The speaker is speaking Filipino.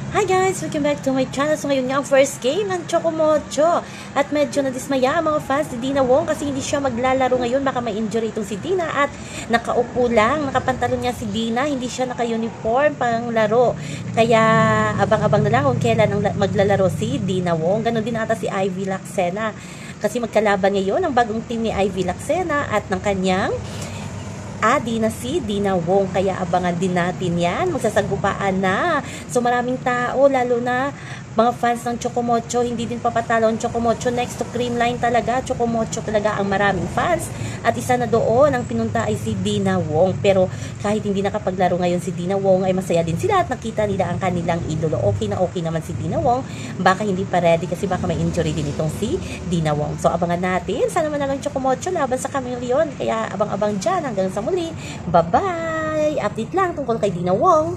Hi guys! Welcome back to my channel. So ngayon nga ang first game ng Chocomocho. At medyo nadismaya ang mga fans ni Dina Wong kasi hindi siya maglalaro ngayon. Baka may injury itong si Dina at nakaupo lang. Nakapantalon niya si Dina. Hindi siya naka-uniform pang laro. Kaya abang-abang na lang kung kailan ang maglalaro si Dina Wong. Ganon din ata si Ivy Lacsena. Kasi magkalaban ngayon ang bagong team ni Ivy Lacsena at ng kanyang adi na si Dina Wong, kaya abangan din natin yan, magsasagupaan na. So maraming tao, lalo na mga fans ng Chocomocho, hindi din papatalo ang Chocomocho. Next to Creamline talaga, Chocomocho talaga ang maraming fans. At isa na doon, ang pinunta ay si Dina Wong. Pero kahit hindi nakapaglaro ngayon si Dina Wong, ay masaya din sila at nakita nila ang kanilang idolo. Okay na okay naman si Dina Wong. Baka hindi pa ready kasi baka may injury din itong si Dina Wong. So abangan natin, sana manalang Chocomocho laban sa Chameleon. Kaya abang-abang dyan hanggang sa muli. Bye-bye! Update lang tungkol kay Dina Wong.